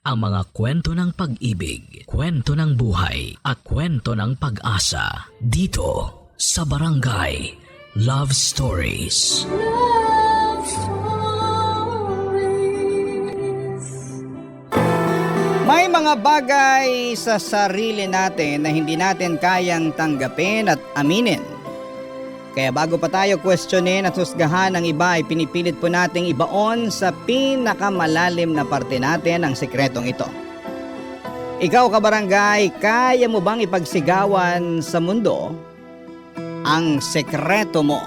Ang mga kwento ng pag-ibig, kwento ng buhay, at kwento ng pag-asa dito sa Barangay Love Stories. Love Stories. May mga bagay sa sarili natin na hindi natin kayang tanggapin at aminin. Kaya bago pa tayo questionin at husgahan ng iba ay pinipilit po nating ibaon sa pinakamalalim na parte natin ang sikretong ito. Ikaw kabarangay, kaya mo bang ipagsigawan sa mundo ang sekreto mo?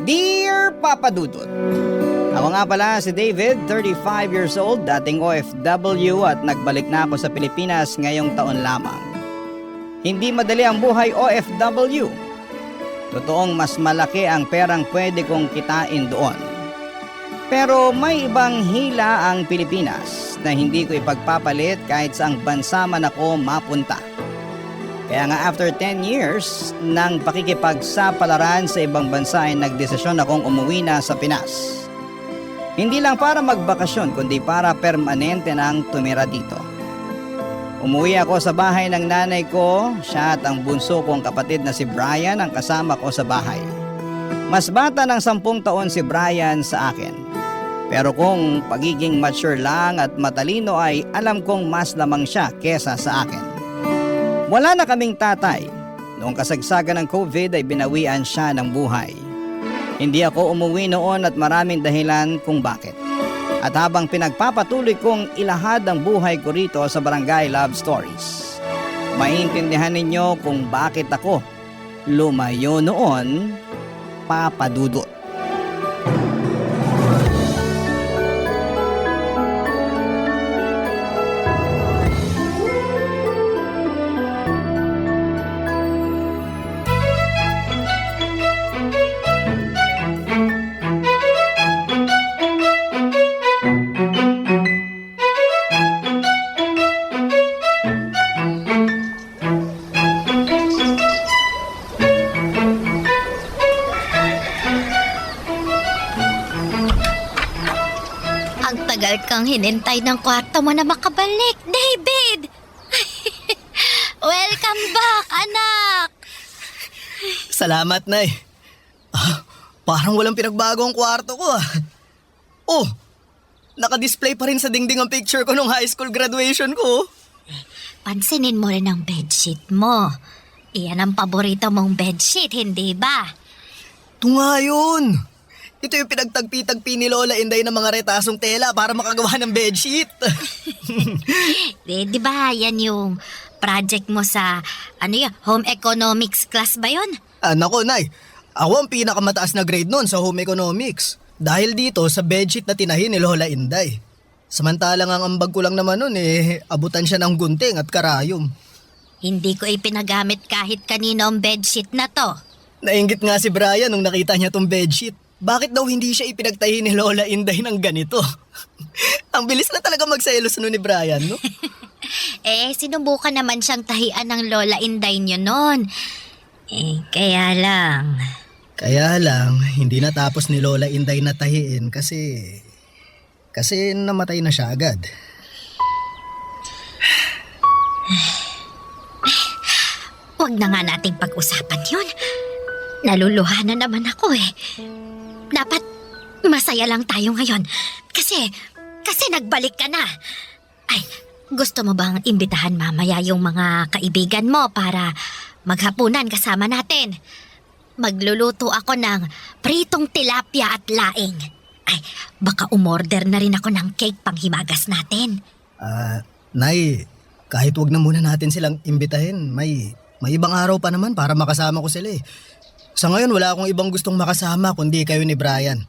Dear Papa Dudut, ako nga pala si David, 35 years old, dating OFW at nagbalik na ako sa Pilipinas ngayong taon lamang. Hindi madali ang buhay OFW. Totoong mas malaki ang perang pwede kong kitain doon. Pero may ibang hila ang Pilipinas na hindi ko ipagpapalit kahit saang bansa man ako mapunta. Kaya nga after 10 years ng pakikipagsapalaran sa ibang bansa ay nagdesisyon akong umuwi na sa Pinas. Hindi lang para magbakasyon kundi para permanente nang tumira dito. Umuwi ako sa bahay ng nanay ko, siya at ang bunso kong kapatid na si Brian ang kasama ko sa bahay. Mas bata ng 10 taon si Brian sa akin. Pero kung pagiging mature lang at matalino ay alam kong mas lamang siya kesa sa akin. Wala na kaming tatay. Noong kasagsagan ng COVID ay binawian siya ng buhay. Hindi ako umuwi noon at maraming dahilan kung bakit. At habang pinagpapatuloy kong ilahad ang buhay ko rito sa Barangay Love Stories, maintindihan ninyo kung bakit ako lumayo noon, Papa Dudut. Tagal kang hinintay ng kwarto mo na makabalik, David! Welcome back, anak! Salamat, Nay. Parang walang pinagbago ang kwarto ko Oh, naka-display pa rin sa dingding ang picture ko nung high school graduation ko. Pansinin mo rin ang bedsheet mo. Iyan ang paborito mong bedsheet, hindi ba? Ito nga yun. Ito yung pinagtagpi-tagpi ni Lola Inday ng mga retasong tela para makagawa ng bedsheet. Di ba yan yung project mo sa, home economics class ba yun? Nako, Nay. Ako ang pinakamataas na grade noon sa home economics. Dahil dito sa bedsheet na tinahi ni Lola Inday. Samantalang ang ambag ko lang naman noon abutan siya ng gunting at karayom. Hindi ko ipinagamit kahit kanino ang bedsheet na to. Nainggit nga si Brian nung nakita niya tong bedsheet. Bakit daw hindi siya ipinagtahi ni Lola Inday ng ganito? Ang bilis na talaga magselos ni Brian, no? Sinubukan naman siyang tahian ng Lola Inday niyo noon. Kaya lang... Kaya lang, hindi natapos ni Lola Inday na tahiin kasi namatay na siya agad. Huwag na nga nating pag-usapan yun. Naluluha na naman ako Dapat masaya lang tayo ngayon. Kasi nagbalik ka na. Ay, gusto mo bang imbitahan mamaya yung mga kaibigan mo para maghapunan kasama natin? Magluluto ako ng pritong tilapia at laing. Ay, baka umorder na rin ako ng cake panghimagas natin. Nay, kahit wag na muna natin silang imbitahin, may ibang araw pa naman para makasama ko sila Sa ngayon, wala akong ibang gustong makasama kundi kayo ni Brian.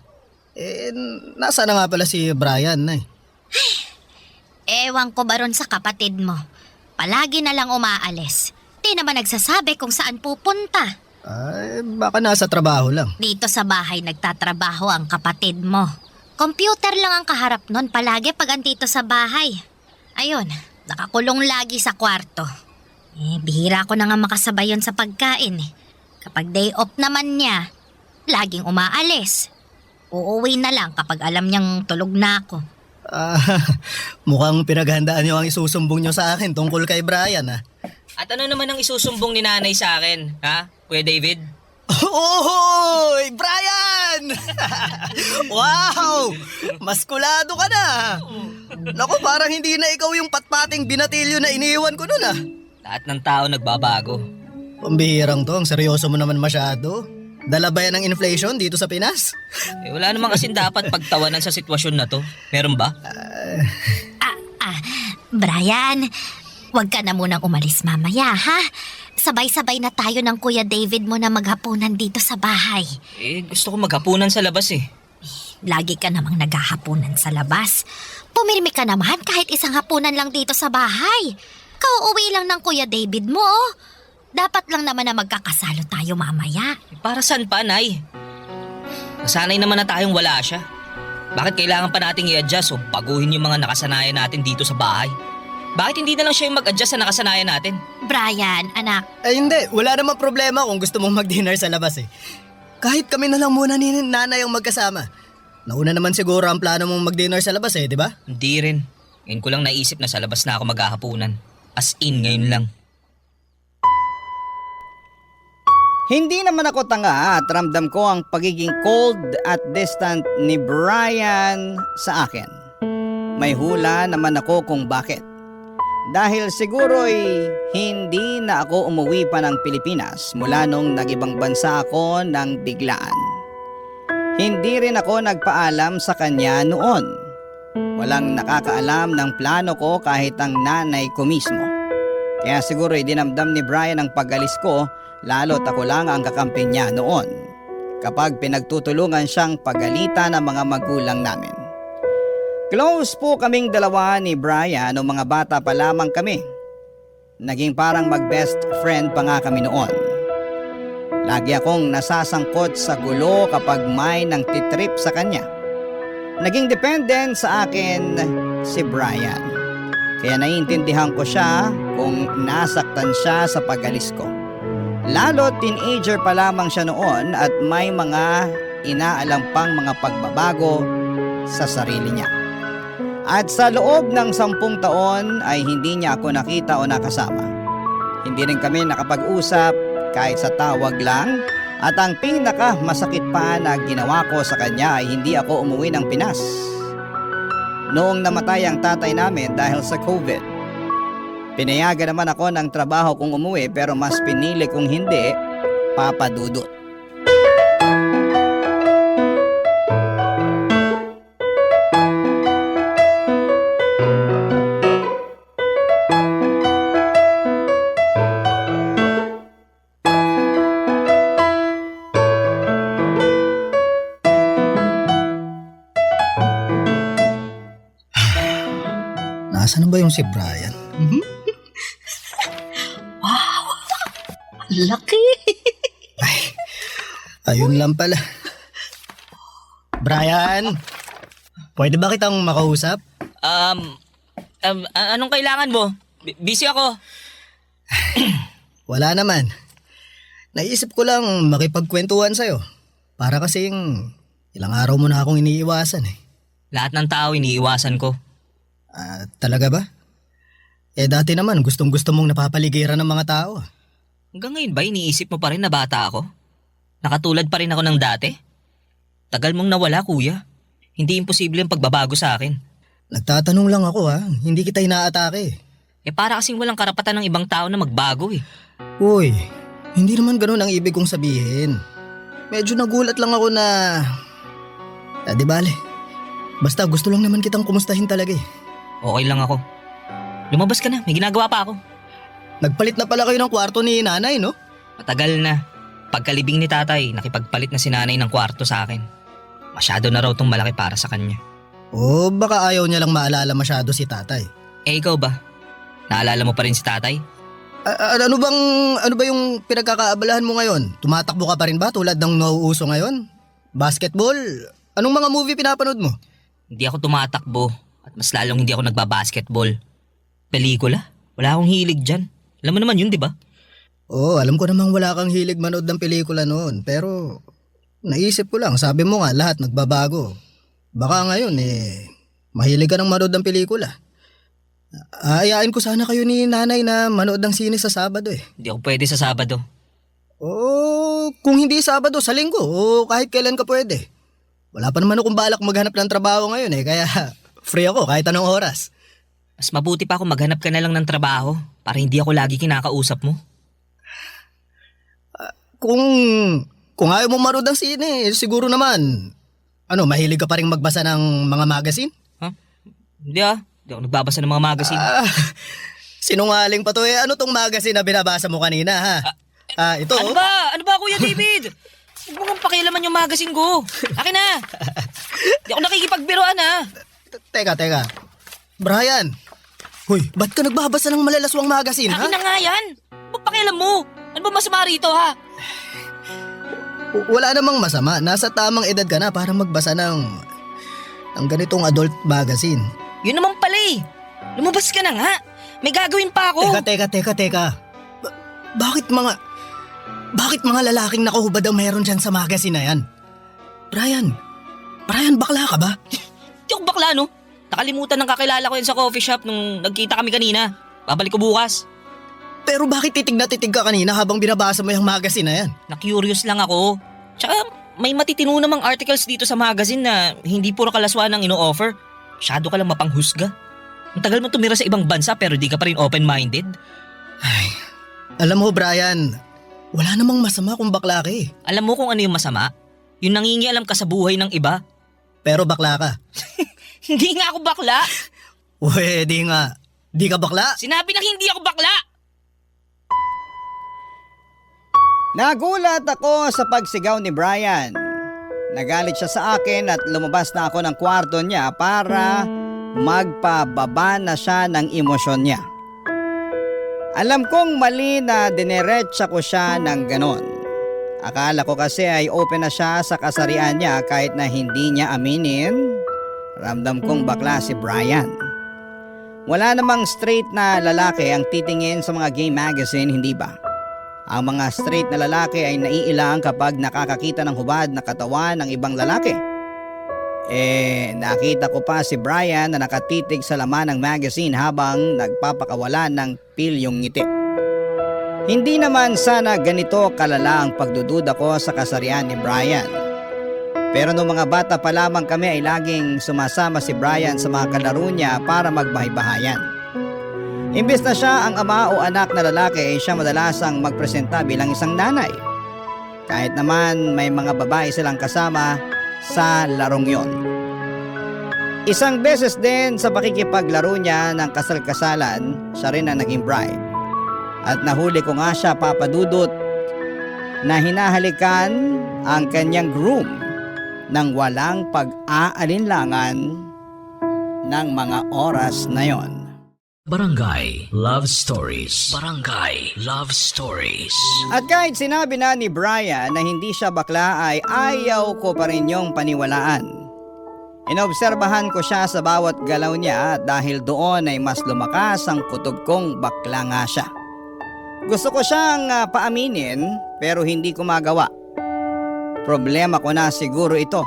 Nasa na nga pala si Brian, Nay? Ewan ko ba ron sa kapatid mo? Palagi na lang umaalis. Di naman nagsasabi kung saan pupunta. Baka nasa trabaho lang. Dito sa bahay nagtatrabaho ang kapatid mo. Computer lang ang kaharap nun palagi pag andito sa bahay. Ayun, nakakulong lagi sa kwarto. Bihira ko na nga makasabay yun sa pagkain Kapag day off naman niya, laging umaalis. Uuwi na lang kapag alam niyang tulog na ako. Ah, mukhang pinaghandaan niyo ang isusumbong niyo sa akin tungkol kay Brian, ah. At ano naman ang isusumbong ni nanay sa akin, ha? Kuya David? Ohoy! Brian! Wow! Maskulado ka na! Naku, parang hindi na ikaw yung patpating binatilyo na iniwan ko nun, ah. Lahat ng tao nagbabago. Pambihirang to, ang seryoso mo naman masyado. Dala ba yan ng inflation dito sa Pinas? Wala naman kasing dapat pagtawanan sa sitwasyon na to. Meron ba? Brian, huwag ka na munang umalis mamaya, ha? Sabay-sabay na tayo ng Kuya David mo na maghapunan dito sa bahay. Gusto ko maghapunan sa labas eh. Lagi ka namang naghahapunan sa labas. Pumirmi ka naman kahit isang hapunan lang dito sa bahay. Kauuwi lang ng Kuya David mo, oh. Dapat lang naman na magkakasalo tayo mamaya. Para saan pa, Nay? Nasanay naman na tayong wala siya. Bakit kailangan pa nating i-adjust o baguhin yung mga nakasanayan natin dito sa bahay? Bakit hindi na lang siya yung mag-adjust sa nakasanayan natin? Brian, anak, Ay hindi, wala namang problema kung gusto mong mag-dinner sa labas eh. Kahit kami na lang muna ni nanay ang magkasama. Nauna naman siguro ang plano mong mag-dinner sa labas eh, di ba? Hindi rin. Ngayon ko lang naisip na sa labas na ako maghahapunan. As in, ngayon lang. Hindi naman ako tanga at ramdam ko ang pagiging cold at distant ni Brian sa akin. May hula naman ako kung bakit. Dahil siguro'y hindi na ako umuwi pa ng Pilipinas mula nung nag-ibang bansa ako ng biglaan. Hindi rin ako nagpaalam sa kanya noon. Walang nakakaalam ng plano ko kahit ang nanay ko mismo. Kaya siguro'y dinamdam ni Brian ang pag-alis ko, lalo't ako lang ang kakampi niya noon kapag pinagtutulungan siyang pagalitan ng mga magulang namin. Close po kaming dalawa ni Brian o mga bata pa lamang kami. Naging parang mag-best friend pa nga kami noon. Lagi akong nasasangkot sa gulo kapag may nang titrip sa kanya. Naging dependent sa akin si Brian. Kaya naiintindihan ko siya kung nasaktan siya sa pag-alis ko. Lalo teenager pa lamang siya noon at may mga inaalam pang mga pagbabago sa sarili niya. At sa loob ng 10 taon ay hindi niya ako nakita o nakasama. Hindi rin kami nakapag-usap kahit sa tawag lang, at ang pinaka masakit pa na ginawa ko sa kanya ay hindi ako umuwi ng Pinas. Noong namatay ang tatay namin dahil sa COVID, pinayagan naman ako ng trabaho kung umuwi pero mas pinili kong hindi, Papa Dudut. Nasaan na ba yung si Brian? laki. Ayun lang pala. Brian, pwede ba kitang makausap? Anong kailangan mo? Busy ako. Wala naman. Naisip ko lang makipagkwentuhan sa'yo. Para kasing ilang araw mo na akong iniiwasan eh. Lahat ng tao iniiwasan ko. Talaga ba? Dati naman gustong-gusto mong napapaligiran ng mga tao. Hanggang ngayon ba iniisip mo pa rin na bata ako? Nakatulad pa rin ako ng dati? Tagal mong nawala, kuya. Hindi imposible ang pagbabago sa akin. Nagtatanong lang ako hindi kita inaatake. Para kasing walang karapatan ng ibang tao na magbago eh. Uy, hindi naman ganun ang ibig kong sabihin. Medyo nagulat lang ako na... di bale. Basta gusto lang naman kitang kumustahin talaga eh. Okay lang ako. Lumabas ka na, may ginagawa pa ako. Nagpalit na pala kayo ng kwarto ni nanay, no? Matagal na. Pagkalibing ni tatay, nakipagpalit na si nanay ng kwarto sa akin. Masyado na raw tong malaki para sa kanya. O baka ayaw niya lang maalala masyado si tatay. Ikaw ba? Naalala mo pa rin si tatay? Ano ba yung pinagkakaabalahan mo ngayon? Tumatakbo ka pa rin ba tulad ng nauuso ngayon? Basketball? Anong mga movie pinapanood mo? Hindi ako tumatakbo at mas lalong hindi ako nagbabasketball. Pelikula? Wala akong hilig dyan. Alam mo naman yun, di ba? Oo, alam ko namang wala kang hilig manood ng pelikula noon. Pero naisip ko lang, sabi mo nga lahat nagbabago. Baka ngayon mahilig ka ng manood ng pelikula. Ayain ko sana kayo ni nanay na manood ng sine sa Sabado eh. Hindi ako pwede sa Sabado. Oo, kung hindi Sabado, sa Linggo o kahit kailan ka pwede. Wala pa naman akong balak maghanap ng trabaho ngayon eh, kaya free ako kahit anong oras. Mas mabuti pa kung maghanap ka na lang ng trabaho para hindi ako lagi kinakausap mo. Kung ayaw mo manood ng sine, siguro naman, mahilig ka pa rin magbasa ng mga magazine? Hindi Hindi ako nagbabasa ng mga magazine. Sinungaling pa to eh. Ano tong magazine na binabasa mo kanina ha? Ito. Ano ba? Ano ba, Kuya David? Huwag mo kang pakialaman yung magazine ko. Akin na. Hindi ako nakikipagbiroan ha. Teka. Brian. Hoy, ba't ka nagbabasa ng malalaswang magazine ha? Akin na nga yan. Huwag pakialam mo. Ano ba masama rito ha? Wala namang masama. Nasa tamang edad ka na para magbasa ng ganitong adult magazine. Yun naman pala eh. Lumabas ka na nga. May gagawin pa ako. Teka. Bakit mga lalaking nakahubad ang meron dyan sa magazine na yan? Brian, bakla ka ba? Hindi ako bakla no. Nakalimutan ng kakilala ko yan sa coffee shop nung nagkita kami kanina. Babalik ko bukas. Pero bakit titig na titig ka kanina habang binabasa mo yung magazine na yan? Na-curious lang ako. Tsaka may matitino namang articles dito sa magazine na hindi puro kalaswaan ang ino-offer. Masyado ka lang mapanghusga. Ang tagal mo tumira sa ibang bansa pero di ka pa rin open-minded. Ay, alam mo Brian, wala namang masama kung bakla ka eh. Alam mo kung ano yung masama? Yung nangingialam ka sa buhay ng iba. Pero bakla ka. Hindi nga ako bakla. Uwe, di nga. Di ka bakla? Sinabi na hindi ako bakla. Nagulat ako sa pagsigaw ni Brian. Nagalit siya sa akin at lumabas na ako ng kwarto niya para magpababa na siya ng emosyon niya. Alam kong mali na dineretsa ko siya ng ganon. Akala ko kasi ay open na siya sa kasarian niya kahit na hindi niya aminin. Ramdam kong bakla si Brian. Wala namang straight na lalaki ang titingin sa mga gay magazine, hindi ba? Ang mga straight na lalaki ay naiilang kapag nakakakita ng hubad na katawan ng ibang lalaki. Nakita ko pa si Brian na nakatitig sa laman ng magazine habang nagpapakawala ng pilyong ngiti. Hindi naman sana ganito kalala ang pagdududa ko sa kasarian ni Brian. Pero noong mga bata pa lamang kami ay laging sumasama si Brian sa mga kalaro niya para magbahay-bahayan. Imbes na siya ang ama o anak na lalaki ay siya madalasang magpresenta bilang isang nanay. Kahit naman may mga babae silang kasama sa larong yon. Isang beses din sa pakikipaglaro niya ng kasal-kasalan, siya rin ang naging bride. At nahuli ko nga siya, Papa Dudut, na hinahalikan ang kanyang groom nang walang pag-aalinlangan ng mga oras na yon. Barangay Love Stories. Barangay Love Stories. At kahit sinabi na ni Brian na hindi siya bakla ay ayaw ko pa rin yung paniwalaan. Inobserbahan ko siya sa bawat galaw niya dahil doon ay mas lumakas ang kutob kong bakla nga siya. Gusto ko siyang paaminin pero hindi ko magawa. Problema ko na siguro ito.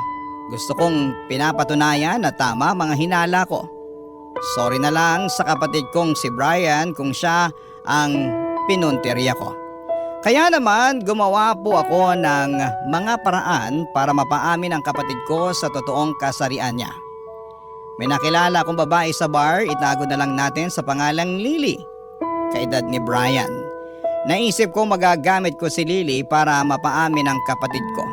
Gusto kong pinapatunayan na tama mga hinala ko. Sorry na lang sa kapatid kong si Brian kung siya ang pinunteriya ko. Kaya naman gumawa po ako ng mga paraan para mapaamin ang kapatid ko sa totoong kasarian niya. May nakilala akong babae sa bar, itago na lang natin sa pangalang Lily, kaedad ni Brian. Naisip ko magagamit ko si Lily para mapaamin ang kapatid ko.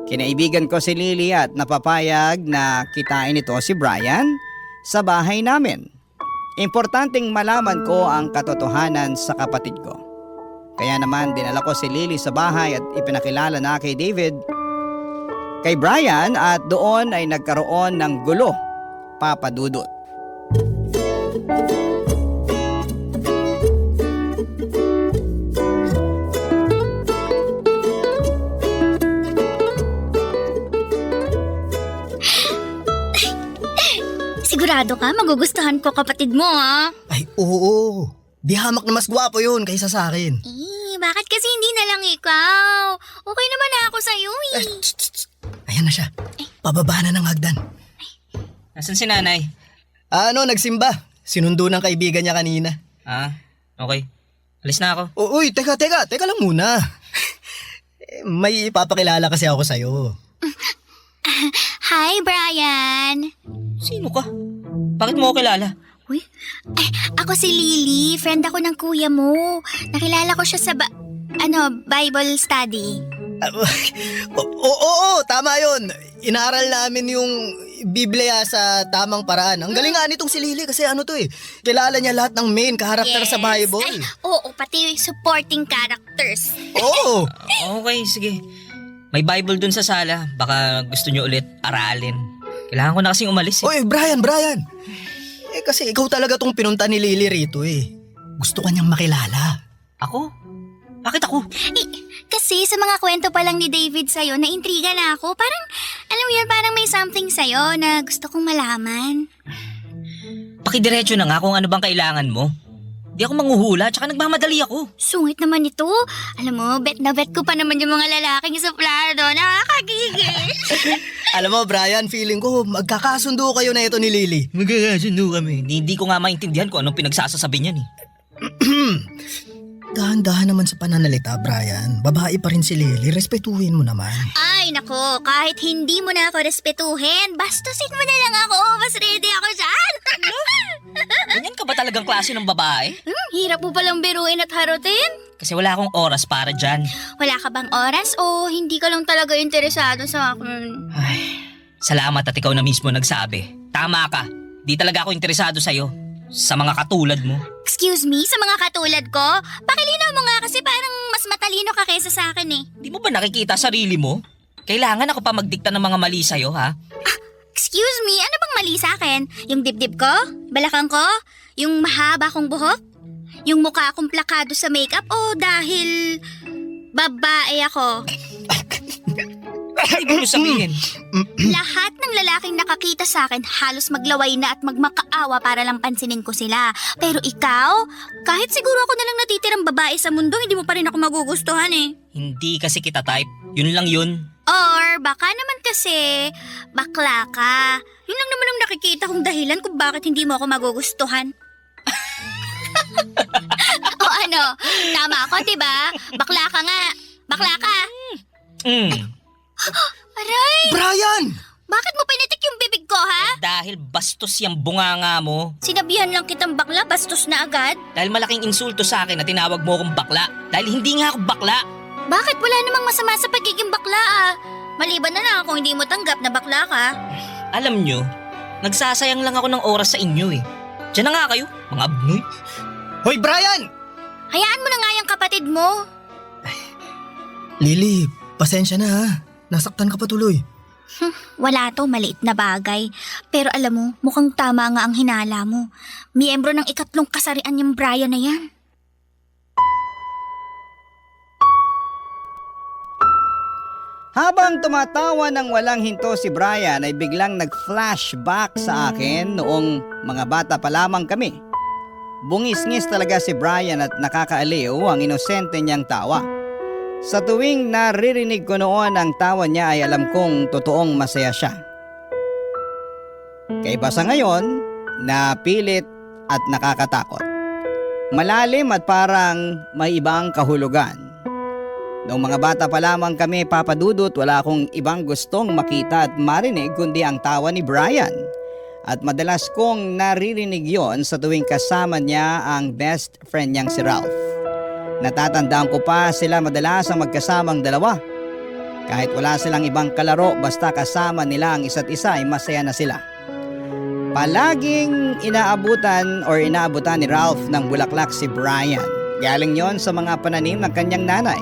Kinaibigan ko si Lily at napapayag na kitain ito si Brian sa bahay namin. Importanteng malaman ko ang katotohanan sa kapatid ko. Kaya naman dinala ko si Lily sa bahay at ipinakilala na kay David, kay Brian at doon ay nagkaroon ng gulo, Papa Dudut. Sigurado ka, magugustuhan ko kapatid mo ha? Ay, oo. Di hamak na mas gwapo yun kaysa sa akin. Bakit kasi hindi na lang ikaw? Okay naman na ako sa'yo eh. Ayan na siya. Pababa na ng hagdan. Nasaan si nanay? Nagsimba. Sinundo ng kaibigan niya kanina. Ah, okay. Alis na ako. Uy, teka lang muna. May ipapakilala kasi ako sa'yo. Hi, Brian! Sino ka? Bakit mo ako kilala? Uy, ako si Lily. Friend ako ng kuya mo. Nakilala ko siya sa Bible study. Oo, tama yun. Inaaral namin yung Biblia sa tamang paraan. Ang galing nga nitong si Lily kasi kilala niya lahat ng main character sa Bible. Ay, oo, pati yung supporting characters. Oo. Okay, sige. May Bible dun sa sala. Baka gusto nyo ulit aralin. Kailangan ko na kasing umalis eh. Oy, Brian. Kasi ikaw talaga tong pinunta ni Lily rito eh. Gusto ka niyang makilala. Ako? Bakit ako? Kasi sa mga kwento pa lang ni David sa'yo, naintriga na ako. Parang, alam mo yun, parang may something sa'yo na gusto kong malaman. Pakidiretso na nga kung ano bang kailangan mo. Di ako manghuhula, tsaka nagmamadali ako. Sungit naman ito. Alam mo, bet na bet ko pa naman yung mga lalaking suplado. Nakakagigil. Alam mo, Brian, feeling ko magkakasundo kayo na ito ni Lily. Magkakasundo kami. Hindi ko nga maintindihan kung anong pinagsasasabi niyan eh. Dahan-dahan naman sa pananalita, Brian. Babae pa rin si Lily. Respetuhin mo naman. Ay, nako, kahit hindi mo na ako respetuhin, bastusin mo na lang ako. Mas ready ako dyan. Ganyan ka ba talagang klase ng babae? Hirap mo palang biruin at harutin. Kasi wala akong oras para dyan. Wala ka bang oras o hindi ka lang talaga interesado sa akin? Ay, salamat at ikaw na mismo nagsabi. Tama ka. Di talaga ako interesado sa'yo. Sa mga katulad mo. Excuse me, sa mga katulad ko? Pakilinaw mo nga kasi parang mas matalino ka kaysa sa akin eh. Di mo ba nakikita sarili mo? Kailangan ako pa magdikta ng mga mali sa'yo, ha? Excuse me, ano bang mali sa akin? Yung dibdib ko? Balakang ko? Yung mahaba kong buhok? Yung mukha kong plakado sa makeup? O dahil babae ako? Ibig mo sabihin? Lahat ng lalaking nakakita sa akin halos maglaway na at magmakaawa para lang pansinin ko sila. Pero ikaw, kahit siguro ako na lang natitirang babae sa mundo, hindi mo pa rin ako magugustuhan eh. Hindi kasi kita type. Yun lang yun. Or baka naman kasi bakla ka. Yun lang naman ang nakikita kong dahilan kung bakit hindi mo ako magugustuhan. O ano, tama ako diba? Bakla ka nga. Bakla ka. Aray! Brian! Bakit mo pinitik yung bibig ko ha? Dahil bastos yung bunganga mo. Sinabihan lang kitang bakla, bastos na agad. Dahil malaking insulto sa akin na tinawag mo akong bakla. Dahil hindi nga ako bakla. Bakit wala namang masama sa pagiging bakla ah? Maliban na lang kung hindi mo tanggap na bakla ka. Alam nyo, nagsasayang lang ako ng oras sa inyo eh. Diyan na nga kayo, mga abnoy. Hoy, Brian! Hayaan mo na nga yung kapatid mo. Lily, pasensya na ha. Nasaktan ka pa tuloy. Wala to, maliit na bagay. Pero alam mo, mukhang tama nga ang hinala mo. Miyembro ng 3 kasarian yung Brian na yan. Habang tumatawa ng walang hinto si Brian ay biglang nag-flashback sa akin noong mga bata pa lamang kami. Bungis-ngis talaga si Brian at nakakaaliw ang inosente niyang tawa. Sa tuwing naririnig ko noon ang tawa niya ay alam kong totoong masaya siya. Kaiba sa ngayon, na pilit at nakakatakot. Malalim at parang may ibang kahulugan. Noong mga bata pa lamang kami, Papa Dudut, wala akong ibang gustong makita at marinig kundi ang tawa ni Brian. At madalas kong naririnig yon sa tuwing kasama niya ang best friend niyang si Ralph. Natatandaan ko pa sila madalas ang magkasamang dalawa. Kahit wala silang ibang kalaro, basta kasama nila ang isa't isa ay masaya na sila. Palaging inaabutan ni Ralph ng bulaklak si Brian. Galing yon sa mga pananim ng kanyang nanay.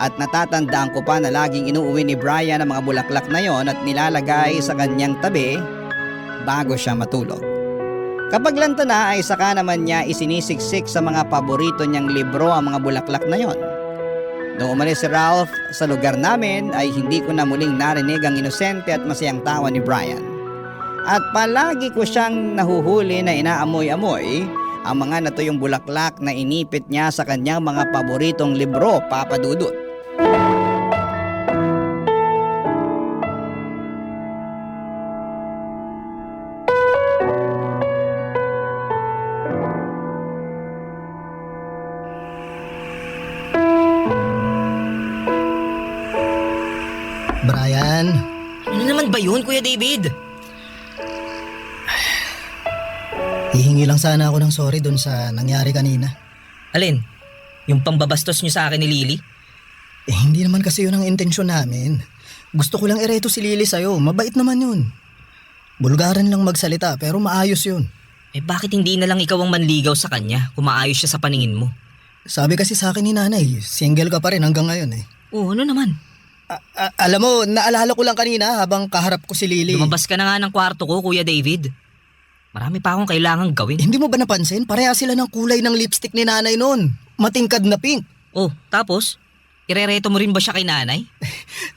At natatandaan ko pa na laging inuuwi ni Brian ang mga bulaklak na yon at nilalagay sa kanyang tabi bago siya matulog. Kapag lanta na ay saka naman niya isinisiksik sa mga paborito niyang libro ang mga bulaklak na yon. Noong umalis si Ralph sa lugar namin ay hindi ko na muling narinig ang inosente at masayang tawa ni Brian. At palagi ko siyang nahuhuli na inaamoy-amoy ang mga natuyong bulaklak na inipit niya sa kanyang mga paboritong libro, Papa Dudut. ba yun, Kuya David? Hihingi lang sana ako ng sorry dun sa nangyari kanina. Alin? Yung pambabastos niyo sa akin ni Lily? Hindi naman kasi yun ang intensyon namin. Gusto ko lang ireto si Lily sa'yo. Mabait naman yun. Bulgaran lang magsalita pero maayos yun. Bakit hindi na lang ikaw ang manligaw sa kanya kung maayos siya sa paningin mo? Sabi kasi sa akin ni nanay, single ka pa rin hanggang ngayon eh. Oo, ano naman? Alam mo, naalala ko lang kanina habang kaharap ko si Lily. Lumabas ka na nga ng kwarto ko, Kuya David. Marami pa akong kailangang gawin. Hindi mo ba napansin? Pareha sila ng kulay ng lipstick ni nanay noon. Matingkad na pink. Oh, tapos? Irereto mo rin ba siya kay nanay?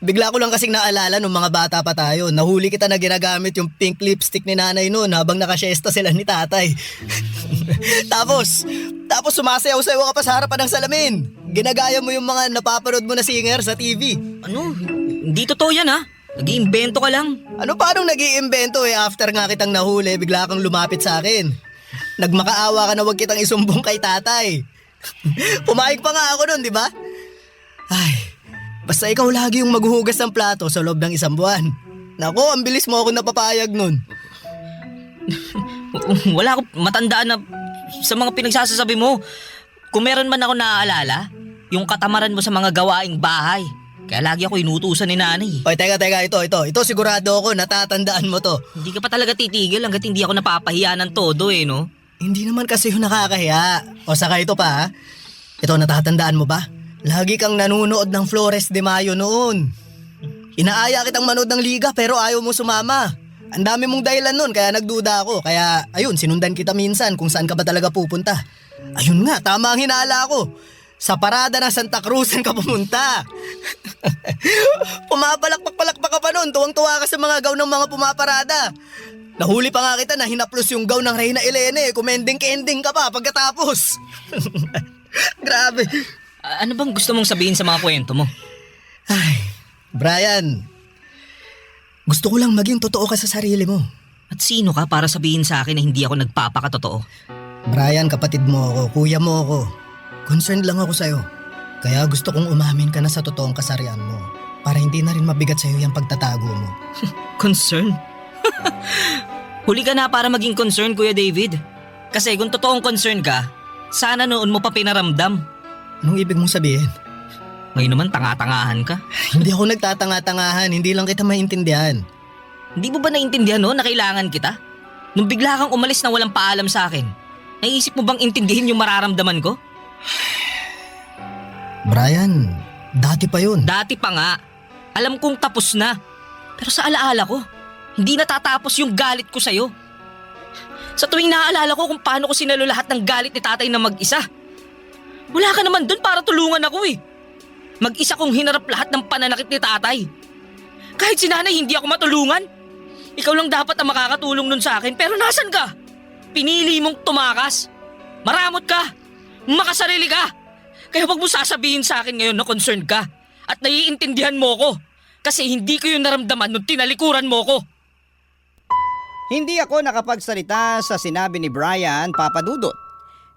Bigla ko lang kasing naalala nung mga bata pa tayo. Nahuli kita na ginagamit yung pink lipstick ni nanay noon habang nakasyesta sila ni tatay. Tapos sumasayaw-sayaw ka pa sa harapan ng salamin. Ginagaya mo yung mga napapanood mo na singer sa TV. Ano? Hindi totoo yan ha. Nag-iimbento ka lang. Ano paanong nag-iimbento after nga kitang nahuli, bigla kang lumapit sa akin. Nagmakaawa ka na wag kitang isumbong kay tatay. Pumayag pa nga ako nun, di ba? Ay, basta ikaw lagi yung maghuhugas ng plato sa loob ng 1 buwan. Nako, ang bilis mo ako napapayag nun. Wala akong matandaan na sa mga pinagsasasabi mo. Kung meron man ako naaalala, yung katamaran mo sa mga gawaing bahay. Kaya lagi ako inutusan ni nanay. Oy, teka, ito sigurado ako, natatandaan mo to. Hindi ka pa talaga titigil hanggat hindi ako napapahiya ng todo no? Hindi naman kasi yung nakakahiya. O saka ito pa ha. Ito, natatandaan mo ba? Lagi kang nanunood ng Flores de Mayo noon. Inaaya kitang manood ng liga pero ayaw mo sumama. Ang dami mong dahilan noon kaya nagduda ako. Kaya ayun, sinundan kita minsan kung saan ka ba talaga pupunta. Ayun nga, tama ang hinala ko. Sa parada ng Santa Cruzan ka pumunta. Pumapalakpak-palakpak ka pa noon. Tuwang-tuwa ka sa mga gown ng mga pumaparada. Nahuli pa nga kita na hinaplos yung gown ng Reyna Elene. Kumending-kending ka pa pagkatapos. Grabe. Ano bang gusto mong sabihin sa mga kwento mo? Ay, Brian. Gusto ko lang maging totoo ka sa sarili mo. At sino ka para sabihin sa akin na hindi ako nagpapakatotoo? Brian, kapatid mo ako, kuya mo ako. Concerned lang ako sa'yo. Kaya gusto kong umamin ka na sa totoong kasarian mo. Para hindi na rin mabigat sa'yo yung pagtatago mo. Concern? Huli ka na para maging concern, Kuya David. Kasi kung totoong concern ka, sana noon mo pa pinaramdam. Anong ibig mong sabihin? Ngayon naman tanga-tangahan ka. Hindi ako nagtatanga-tangahan, hindi lang kita maintindihan. Hindi mo ba naintindihan na kailangan kita? Nung bigla kang umalis na walang paalam sa akin, naisip mo bang intindihin yung mararamdaman ko? Brian, dati pa yun. Dati pa nga. Alam kong tapos na. Pero sa alaala ko, hindi natatapos yung galit ko sa'yo. Sa tuwing naaalala ko kung paano ko sinalo lahat ng galit ni tatay na mag-isa. Wala ka naman dun para tulungan ako Mag-isa kong hinarap lahat ng pananakit ni tatay. Kahit si nanay hindi ako matulungan. Ikaw lang dapat ang makakatulong nun sa akin pero nasan ka? Pinili mong tumakas. Maramot ka. Makasarili ka. Kaya wag mo sasabihin sa akin ngayon na concerned ka at naiintindihan mo ko. Kasi hindi ko yun naramdaman nung tinalikuran mo ko. Hindi ako nakapagsalita sa sinabi ni Brian, Papa Dudut.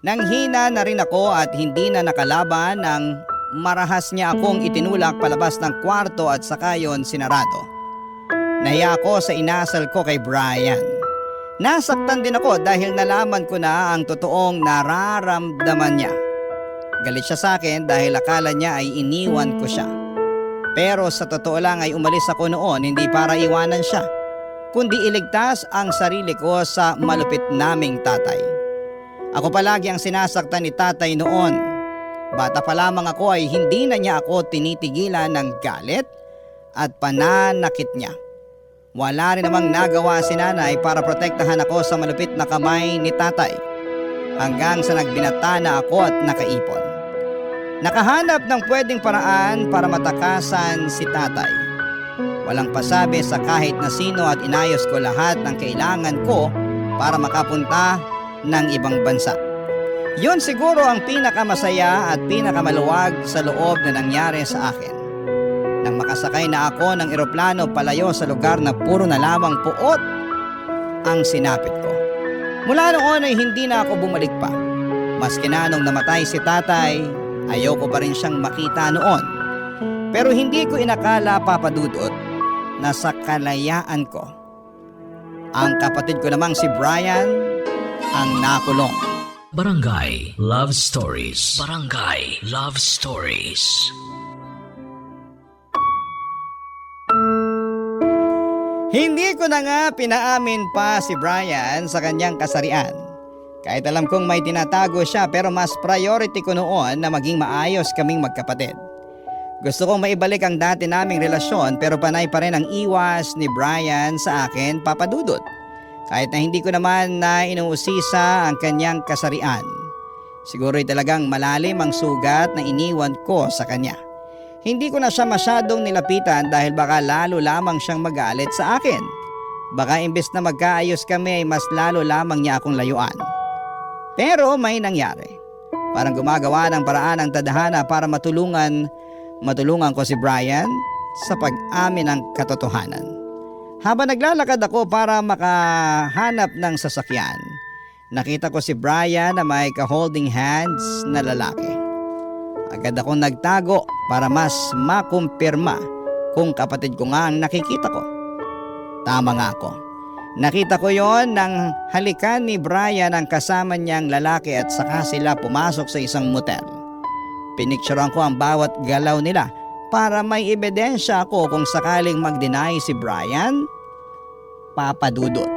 Nanghina na rin ako at hindi na nakalaban ng marahas niya akong itinulak palabas ng kwarto at saka yon sinarado. Nahiya ako sa inasal ko kay Brian. Nasaktan din ako dahil nalaman ko na ang totoong nararamdaman niya. Galit siya sa akin dahil akala niya ay iniwan ko siya. Pero sa totoo lang ay umalis ako noon hindi para iwanan siya, kundi iligtas ang sarili ko sa malupit naming tatay. Ako palagi ang sinasaktan ni tatay noon. Bata pa lamang ako ay hindi na niya ako tinitigilan ng galit at pananakit niya. Wala rin namang nagawa si nanay para protektahan ako sa malupit na kamay ni tatay. Hanggang sa nagbinata na ako at nakaipon. Nakahanap ng pwedeng paraan para matakasan si tatay. Walang pasabi sa kahit na sino at inayos ko lahat ng kailangan ko para makapunta ng ibang bansa. Yun siguro ang pinakamasaya at pinakamaluwag sa loob na nangyari sa akin. Nang makasakay na ako ng eroplano palayo sa lugar na puro na lamang puot ang sinapit ko. Mula noon ay hindi na ako bumalik pa. Maski na nung namatay si tatay, ayoko pa rin siyang makita noon. Pero hindi ko inakala, Papa Dudut, na sa kalayaan ko. Ang kapatid ko namang si Brian ang nakulong. Barangay Love Stories. Barangay Love Stories. Hindi ko na nga pinaamin pa si Brian sa kanyang kasarian. Kahit alam kong may tinatago siya, pero mas priority ko noon na maging maayos kaming magkapatid. Gusto kong maibalik ang dati naming relasyon, pero panay pa rin ang iwas ni Brian sa akin, Papa Dudut. Kahit na hindi ko naman na inuusisa ang kanyang kasarian. Siguro'y talagang malalim ang sugat na iniwan ko sa kanya. Hindi ko na siya masyadong nilapitan dahil baka lalo lamang siyang magalit sa akin. Baka imbes na magkaayos kami ay mas lalo lamang niya akong layuan. Pero may nangyari. Parang gumagawa ng paraan ang tadhana para matulungan ko si Brian sa pag-amin ng katotohanan. Habang naglalakad ako para makahanap ng sasakyan, nakita ko si Brian na may ka-holding hands na lalaki. Agad akong nagtago para mas makumpirma kung kapatid ko nga ang nakikita ko. Tama nga ako. Nakita ko yon nang halikan ni Brian ang kasama niyang lalaki at saka sila pumasok sa isang motel. Pinicturean ko ang bawat galaw nila para may ebidensya ako kung sakaling mag-deny si Brian, Papa Dudut.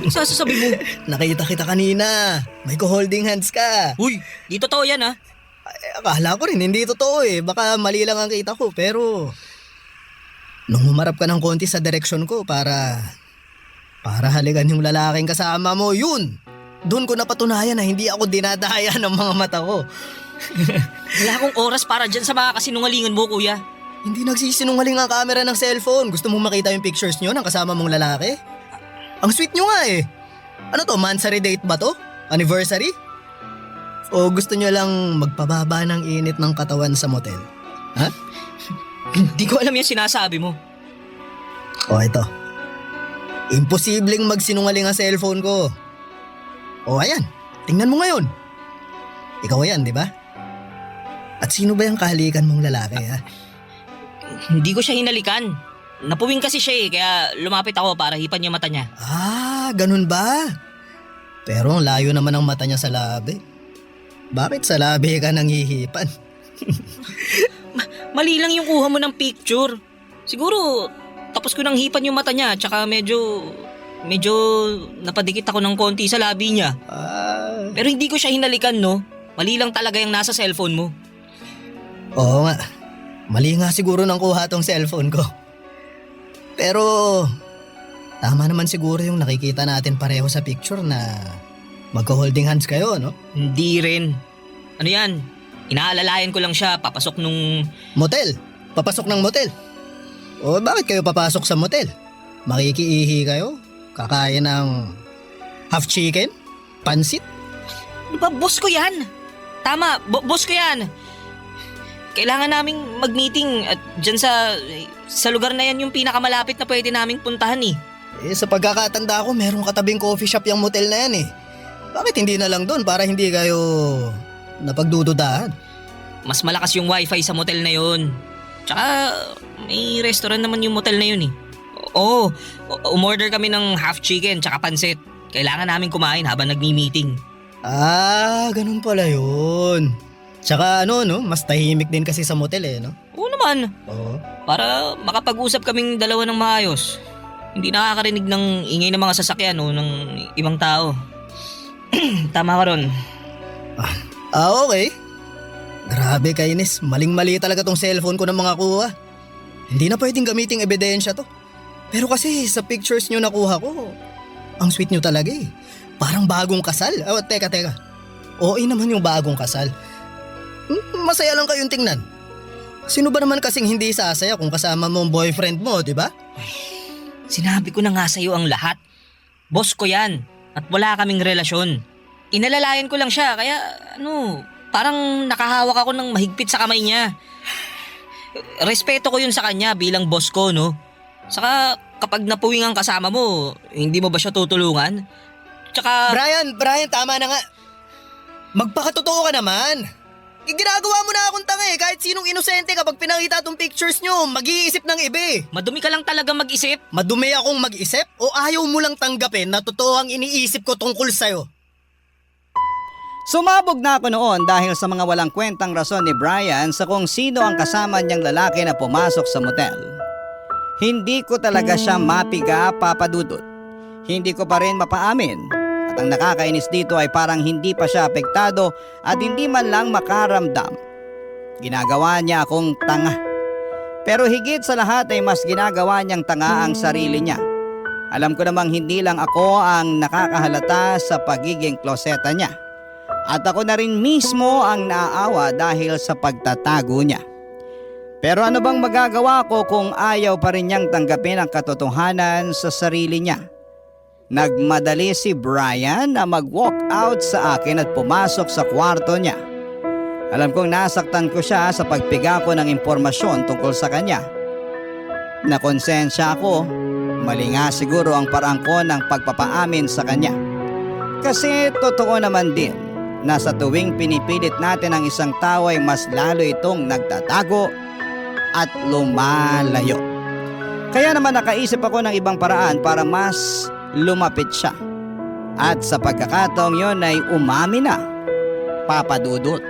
Sasasabi mo? Nakita kita kanina. May ko-holding hands ka. Uy, di totoo yan ha. Akala ko rin, hindi totoo eh. Baka mali lang ang kita ko, pero nung humarap ka ng konti sa direksyon ko para halikan yung lalaking kasama mo, yun! Doon ko napatunayan na hindi ako dinadaya ng mga mata ko. Wala akong oras para dyan sa mga kasinungalingan mo, kuya. Hindi nagsisinungaling ang camera ng cellphone. Gusto mong makita yung pictures nyo ng kasama mong lalaki? Ang sweet nyo nga eh. Ano to, mansary date ba to? Anniversary? O gusto nyo lang magpababa ng init ng katawan sa motel? Ha? Hindi ko alam yung sinasabi mo. O ito. Imposibleng magsinungaling ang cellphone ko. O ayan, tingnan mo ngayon. Ikaw yan, di ba? At sino ba yung kahalikan mong lalaki ha? Hindi ko siya hinalikan. Napuwing kasi siya eh, kaya lumapit ako para hipan yung mata niya. Ah, ganun ba? Pero ang layo naman ang mata niya sa labi. Bakit sa labi ka nanghihipan? Mali lang yung kuha mo ng picture. Siguro, tapos ko nang hipan yung mata niya, tsaka medyo napadikit ako ng konti sa labi niya. Ah, Pero hindi ko siya hinalikan, no? Mali lang talaga yung nasa cellphone mo. oo nga. Mali nga siguro nang kuha tong cellphone ko. Pero tama naman siguro yung nakikita natin pareho sa picture na magka-holding hands kayo, no? Hindi rin. Ano yan? Inaalalayan ko lang siya papasok nung... Motel. Papasok ng motel. O bakit kayo papasok sa motel? Makikiihi kayo? Kakain ng half chicken? Pansit? Ano ba? Boss ko yan! Tama, boss ko yan! Kailangan naming mag-meeting at dyan sa lugar na yan yung pinakamalapit na pwede naming puntahan eh. Eh sa pagkakatanda ko, merong katabing coffee shop yung motel na yan eh. Bakit hindi na lang doon para hindi kayo napagdududahan? Mas malakas yung wifi sa motel na yun. Tsaka may restaurant naman yung motel na yun eh. Oo, umorder kami ng half chicken tsaka pansit. Kailangan namin kumain habang nagmi-meeting. Ah, ganun pala yun. Tsaka no, mas tahimik din kasi sa motel eh, no? Oo naman, Oo. para makapag-usap kaming dalawa ng maayos. Hindi nakakarinig ng ingay ng mga sasakyan o ng ibang tao. Tama ka ron. Ah, okay. Grabe kainis, maling-mali talaga tong cellphone ko ng mga kuha. Hindi na pwedeng gamiting ebidensya to. Pero kasi sa pictures nyo nakuha ko, ang sweet nyo talaga eh. Parang bagong kasal. Oh, teka. Oo naman yung bagong kasal. Masaya lang kayong tingnan. Sino ba naman kasing hindi sasaya kung kasama mo ang boyfriend mo, di ba? Sinabi ko na nga sa'yo ang lahat. Boss ko yan at wala kaming relasyon. Inalalayan ko lang siya kaya parang nakahawak ako ng mahigpit sa kamay niya. Respeto ko yun sa kanya bilang boss ko, no? Saka kapag napuwing ang kasama mo, hindi mo ba siya tutulungan? Tsaka... Brian, tama na nga. Magpakatotoo ka naman. Ginagawa mo na akong tanga eh. Kahit sinong inosente kapag pinakita tong pictures nyo, mag-iisip ng iba eh. Madumi ka lang talaga mag-isip. Madumi akong mag-isip o ayaw mo lang tanggapin na totoo ang iniisip ko tungkol sa'yo? Sumabog na ako noon dahil sa mga walang kwentang rason ni Brian sa kung sino ang kasama niyang lalaki na pumasok sa motel. Hindi ko talaga siya mapiga, Papa Dudut. Hindi ko pa rin mapaamin. At ang nakakainis dito ay parang hindi pa siya apektado at hindi man lang makaramdam. Ginagawa niya akong tanga. Pero higit sa lahat ay mas ginagawa niyang tanga ang sarili niya. Alam ko namang hindi lang ako ang nakakahalata sa pagiging kloseta niya. At ako na rin mismo ang naaawa dahil sa pagtatago niya. Pero ano bang magagawa ko kung ayaw pa rin niyang tanggapin ang katotohanan sa sarili niya? Nagmadali si Brian na mag-walk out sa akin at pumasok sa kwarto niya. Alam kong nasaktan ko siya sa pagpiga ko ng impormasyon tungkol sa kanya. Nakonsensya ako, mali nga siguro ang parang ko ng pagpapaamin sa kanya. Kasi totoo naman din na sa tuwing pinipilit natin ang isang tao ay mas lalo itong nagtatago at lumalayo. Kaya naman nakaisip ako ng ibang paraan para mas lumapit siya. At sa pagkakataong yon ay umami na, Papa Dudut.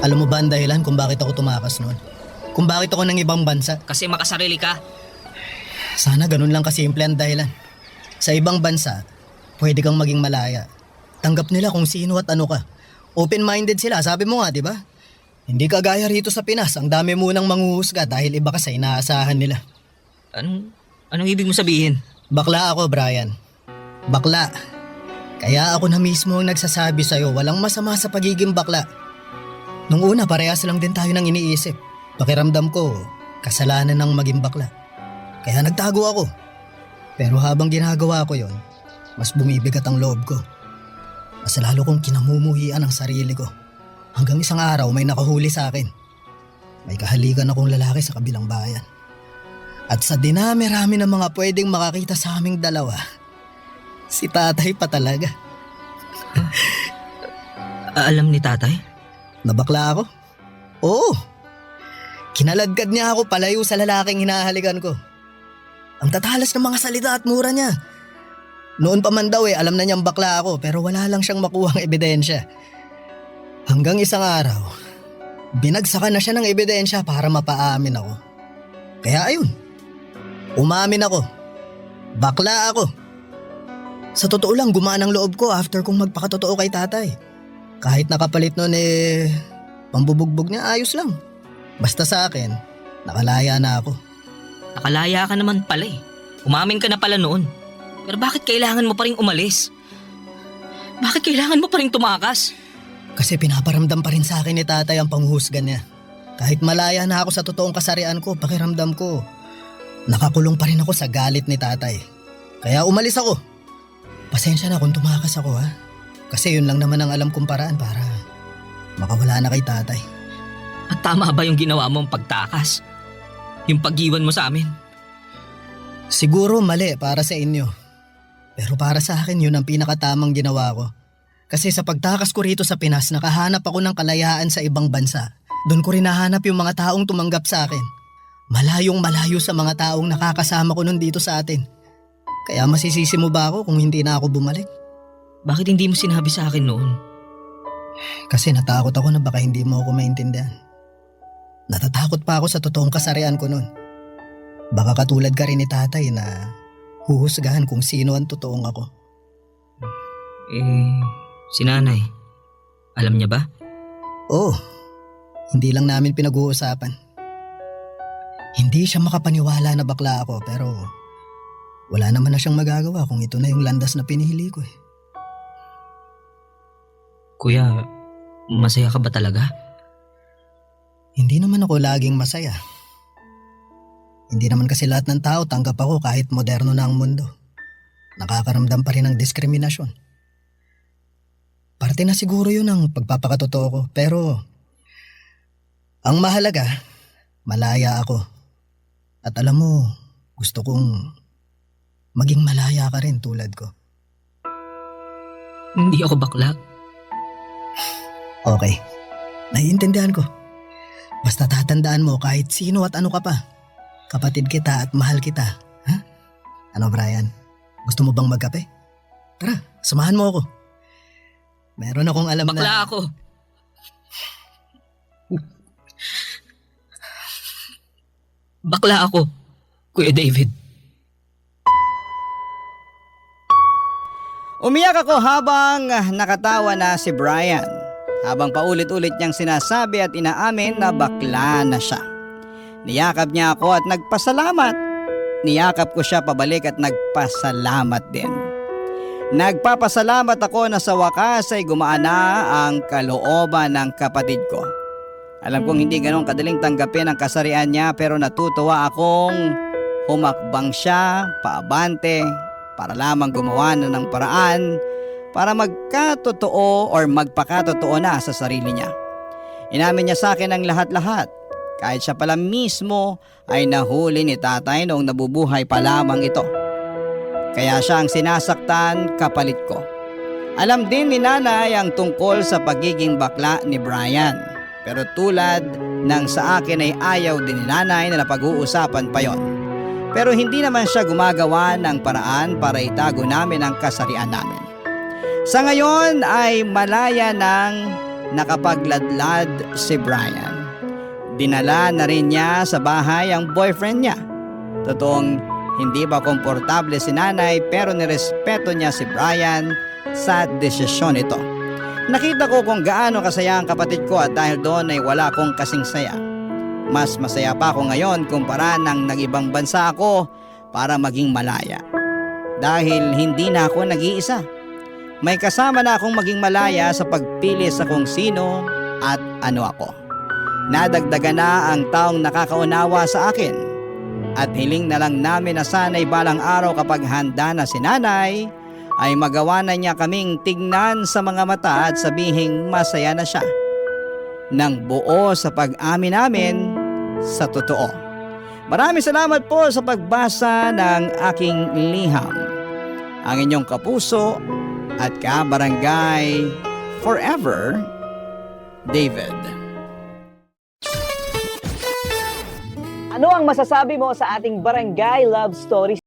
Alam mo ba ang dahilan kung bakit ako tumakas noon? Kung bakit ako ng ibang bansa? Kasi makasarili ka. Sana ganun lang kasimple ang dahilan. Sa ibang bansa, pwede kang maging malaya. Tanggap nila kung sino at ano ka. Open-minded sila, sabi mo nga, di ba? Hindi kagaya rito sa Pinas, ang dami munang manghuhusga dahil iba ka sa inaasahan nila. Anong ibig mo sabihin? Bakla ako, Brian. Bakla. Kaya ako na mismo ang nagsasabi sa'yo, walang masama sa pagiging bakla. Nung una, parehas lang din tayo ng iniisip. Pakiramdam ko, kasalanan ng maging bakla. Kaya nagtago ako. Pero habang ginagawa ko yon, mas bumibigat ang loob ko. Mas lalo kong kinamumuhian ang sarili ko. Hanggang isang araw may nakahuli sa akin. May kahalikan akong lalaki sa kabilang bayan. At sa dinami-rami ng mga pwedeng makakita sa aming dalawa, si tatay pa talaga. Alam ni tatay? Nabakla ako? Oo. Kinaladkad niya ako palayo sa lalaking hinahalikan ko. Ang tatalas ng mga salita at mura niya. Noon pa man daw alam na niyang bakla ako pero wala lang siyang makuhang ebidensya. Hanggang isang araw, binagsakan na siya ng ebidensya para mapaamin ako. Kaya ayun, umamin ako. Bakla ako. Sa totoo lang gumaan ang loob ko after kong magpakatotoo kay tatay. Kahit nakapalit nun pambubugbog niya ayos lang. Basta sa akin, nakalaya na ako. Nakalaya ka naman pala eh. Umamin ka na pala noon. Pero bakit kailangan mo pa rin umalis? Bakit kailangan mo pa rin tumakas? Kasi pinaparamdam pa rin sa akin ni tatay ang panghuhusga niya. Kahit malaya na ako sa totoong kasarian ko, pakiramdam ko, nakakulong pa rin ako sa galit ni tatay. Kaya umalis ako. Pasensya na kung tumakas ako ha. Kasi yun lang naman ang alam kong paraan para makawala na kay tatay. At tama ba yung ginawa mong pagtakas? Yung pag-iwan mo sa amin? Siguro mali para sa inyo. Pero para sa akin yun ang pinakatamang ginawa ko. Kasi sa pagtakas ko rito sa Pinas, nakahanap ako ng kalayaan sa ibang bansa. Doon ko rin nahanap yung mga taong tumanggap sa akin. Malayong malayo sa mga taong nakakasama ko nun dito sa atin. Kaya masisisi mo ba ako kung hindi na ako bumalik? Bakit hindi mo sinabi sa akin noon? Kasi natakot ako na baka hindi mo ako maintindihan. Natatakot pa ako sa totoong kasarian ko noon. Baka katulad ka rin ni tatay na huhusgahan kung sino ang totoong ako. Si nanay, alam niya ba? Oo, hindi lang namin pinag-uusapan. Hindi siya makapaniwala na bakla ako pero wala naman na siyang magagawa kung ito na yung landas na pinili ko . Kuya, masaya ka ba talaga? Hindi naman ako laging masaya. Hindi naman kasi lahat ng tao tanggap ako kahit moderno na ang mundo. Nakakaramdam pa rin ng diskriminasyon. Parte na siguro yun ang pagpapakatotoo ko, pero ang mahalaga, malaya ako. At alam mo, gusto kong maging malaya ka rin tulad ko. Hindi ako bakla. Okay, naiintindihan ko. Basta tatandaan mo kahit sino at ano ka pa. Kapatid kita at mahal kita. Ha? Ano Brian? Gusto mo bang magkape? Tara, samahan mo ako. Meron akong alam Bakla na... ako. Bakla ako, Kuya David. Umiyak ako habang nakatawa na si Brian. Habang paulit-ulit niyang sinasabi at inaamin na bakla na siya. Niyakap niya ako at nagpasalamat. Niyakap ko siya pabalik at nagpasalamat din. Nagpapasalamat ako na sa wakas ay gumaan na ang kalooban ng kapatid ko. Alam kong hindi ganun kadaling tanggapin ang kasarian niya pero natutuwa akong humakbang siya paabante para lamang gumawa na ng paraan para magkatotoo or magpakatotoo na sa sarili niya. Inamin niya sa akin ang lahat-lahat. Kahit siya pala mismo ay nahuli ni tatay noong nabubuhay pa lamang ito. Kaya siya ang sinasaktan kapalit ko. Alam din ni nanay ang tungkol sa pagiging bakla ni Brian. Pero tulad ng sa akin ay ayaw din ni nanay na napag-uusapan pa yon. Pero hindi naman siya gumagawa ng paraan para itago namin ang kasarian namin. Sa ngayon ay malaya nang nakapagladlad si Brian. Dinala na rin niya sa bahay ang boyfriend niya. Totoong hindi ba komportable si nanay pero nirespeto niya si Brian sa desisyon ito. Nakita ko kung gaano kasaya ang kapatid ko at dahil doon ay wala akong kasing saya. Mas masaya pa ako ngayon kumpara nang nag-ibang bansa ako para maging malaya. Dahil hindi na ako nag-iisa. May kasama na akong maging malaya sa pagpili sa kung sino at ano ako. Nadagdagan na ang taong nakakaunawa sa akin. At hiling na lang namin na sana'y balang araw kapag handa na si nanay, ay magawa na niya kaming tignan sa mga mata at sabihing masaya na siya. Nang buo sa pag-amin namin sa totoo. Maraming salamat po sa pagbasa ng aking liham. Ang inyong kapuso at kabarangay forever, David. Ano ang masasabi mo sa ating Barangay Love Stories?